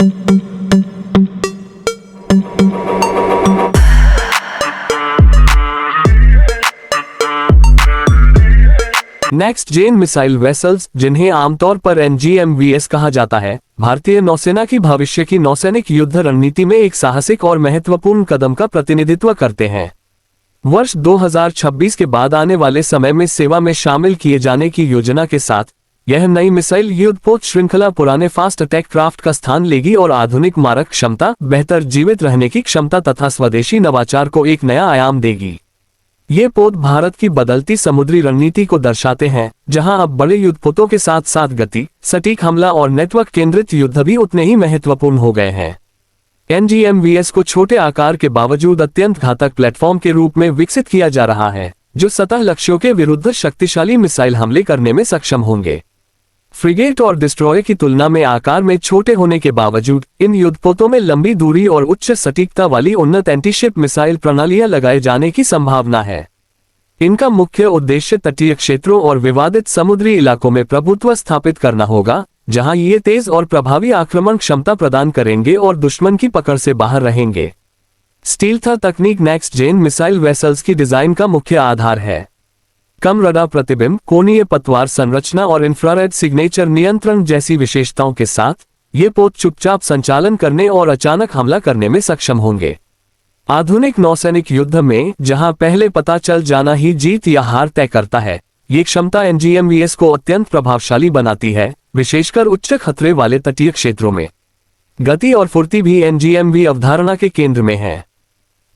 Next gen missile vessels, जिन्हें आमतौर पर NGMVS कहा जाता है, भारतीय नौसेना की भविष्य की नौसैनिक युद्ध रणनीति में एक साहसिक और महत्वपूर्ण कदम का प्रतिनिधित्व करते हैं। वर्ष 2026 के बाद आने वाले समय में सेवा में शामिल किए जाने की योजना के साथ यह नई मिसाइल युद्धपोत श्रृंखला पुराने फास्ट अटैक क्राफ्ट का स्थान लेगी और आधुनिक मारक क्षमता, बेहतर जीवित रहने की क्षमता तथा स्वदेशी नवाचार को एक नया आयाम देगी। ये पोत भारत की बदलती समुद्री रणनीति को दर्शाते हैं, जहां अब बड़े युद्धपोतों के साथ साथ गति, सटीक हमला और नेटवर्क केंद्रित युद्ध भी उतने ही महत्वपूर्ण हो गए हैं। NGMVS को छोटे आकार के बावजूद अत्यंत घातक प्लेटफॉर्म के रूप में विकसित किया जा रहा है, जो सतह लक्ष्यों के विरुद्ध शक्तिशाली मिसाइल हमले करने में सक्षम होंगे। फ्रिगेट और डिस्ट्रॉयर की तुलना में आकार में छोटे होने के बावजूद इन युद्धपोतों में लंबी दूरी और उच्च सटीकता वाली उन्नत एंटीशिप मिसाइल प्रणालियां लगाए जाने की संभावना है। इनका मुख्य उद्देश्य तटीय क्षेत्रों और विवादित समुद्री इलाकों में प्रभुत्व स्थापित करना होगा, जहां ये तेज और प्रभावी आक्रमण क्षमता प्रदान करेंगे और दुश्मन की पकड़ से बाहर रहेंगे। स्टील्थ तकनीक नेक्स्ट जेन मिसाइल वेसल्स की डिजाइन का मुख्य आधार है। कम रडार प्रतिबिंब, कोणीय पतवार संरचना और इंफ्रारेड सिग्नेचर नियंत्रण जैसी विशेषताओं के साथ ये पोत चुपचाप संचालन करने और अचानक हमला करने में सक्षम होंगे। आधुनिक नौसैनिक युद्ध में जहां पहले पता चल जाना ही जीत या हार तय करता है, ये क्षमता NGMVS को अत्यंत प्रभावशाली बनाती है, विशेषकर उच्च खतरे वाले तटीय क्षेत्रों में। गति और फुर्ती भी NGMV अवधारणा के केंद्र में है।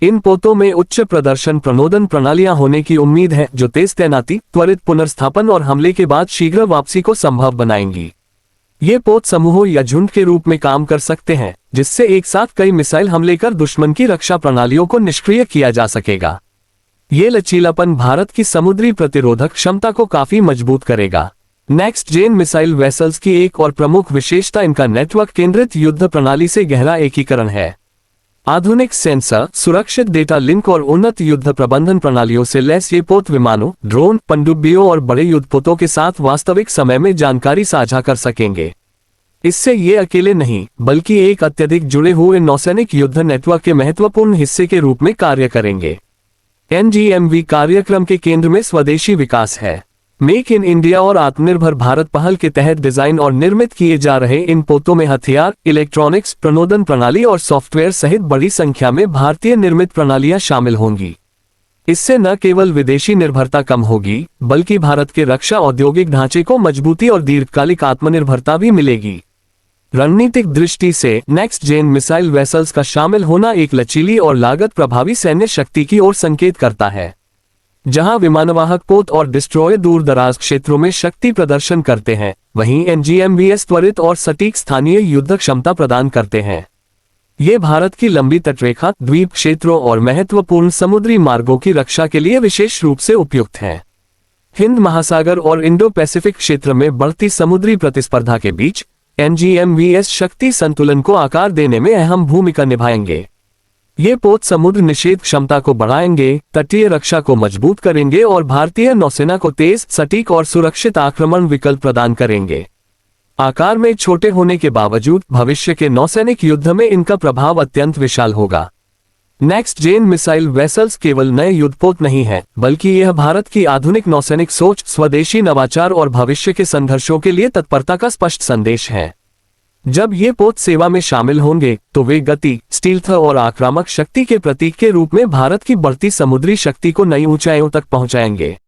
इन पोतों में उच्च प्रदर्शन प्रणोदन प्रणालियां होने की उम्मीद है, जो तेज तैनाती, त्वरित पुनर्स्थापन और हमले के बाद शीघ्र वापसी को संभव बनाएंगी। ये पोत समूहों या झुंड के रूप में काम कर सकते हैं, जिससे एक साथ कई मिसाइल हमले कर दुश्मन की रक्षा प्रणालियों को निष्क्रिय किया जा सकेगा। ये लचीलापन भारत की समुद्री प्रतिरोधक क्षमता को काफी मजबूत करेगा। नेक्स्ट जेन मिसाइल वेसल्स की एक और प्रमुख विशेषता इनका नेटवर्क केंद्रित युद्ध प्रणाली से गहरा एकीकरण है। आधुनिक सेंसर, सुरक्षित डेटा लिंक और उन्नत युद्ध प्रबंधन प्रणालियों से लैस ये पोत विमानों, ड्रोन, पनडुब्बियों और बड़े युद्धपोतों के साथ वास्तविक समय में जानकारी साझा कर सकेंगे। इससे ये अकेले नहीं, बल्कि एक अत्यधिक जुड़े हुए नौसैनिक युद्ध नेटवर्क के महत्वपूर्ण हिस्से के रूप में कार्य करेंगे। NGMV कार्यक्रम के केंद्र में स्वदेशी विकास है। मेक इन इंडिया और आत्मनिर्भर भारत पहल के तहत डिजाइन और निर्मित किए जा रहे इन पोतों में हथियार, इलेक्ट्रॉनिक्स, प्रणोदन प्रणाली और सॉफ्टवेयर सहित बड़ी संख्या में भारतीय निर्मित प्रणालियां शामिल होंगी। इससे न केवल विदेशी निर्भरता कम होगी, बल्कि भारत के रक्षा औद्योगिक ढांचे को मजबूती और दीर्घकालिक आत्मनिर्भरता भी मिलेगी। रणनीतिक दृष्टि से नेक्स्ट जेन मिसाइल वेसल्स का शामिल होना एक लचीली और लागत प्रभावी सैन्य शक्ति की ओर संकेत करता है। जहां विमानवाहक पोत और डिस्ट्रॉयर दूर दराज क्षेत्रों में शक्ति प्रदर्शन करते हैं, वहीं NGMVS त्वरित और सटीक स्थानीय युद्ध क्षमता प्रदान करते हैं। ये भारत की लंबी तटरेखा, द्वीप क्षेत्रों और महत्वपूर्ण समुद्री मार्गों की रक्षा के लिए विशेष रूप से उपयुक्त हैं। हिंद महासागर और इंडो पैसिफिक क्षेत्र में बढ़ती समुद्री प्रतिस्पर्धा के बीच NGMVS शक्ति संतुलन को आकार देने में अहम भूमिका निभाएंगे। ये पोत समुद्र निषेध क्षमता को बढ़ाएंगे, तटीय रक्षा को मजबूत करेंगे और भारतीय नौसेना को तेज, सटीक और सुरक्षित आक्रमण विकल्प प्रदान करेंगे। आकार में छोटे होने के बावजूद भविष्य के नौसैनिक युद्ध में इनका प्रभाव अत्यंत विशाल होगा। नेक्स्ट जेन मिसाइल वेसल्स केवल नए युद्धपोत नहीं है, बल्कि यह भारत की आधुनिक नौसैनिक सोच, स्वदेशी नवाचार और भविष्य के संघर्षों के लिए तत्परता का स्पष्ट संदेश है। जब ये पोत सेवा में शामिल होंगे, तो वे गति, स्टील्थ और आक्रामक शक्ति के प्रतीक के रूप में भारत की बढ़ती समुद्री शक्ति को नई ऊंचाइयों तक पहुंचाएंगे।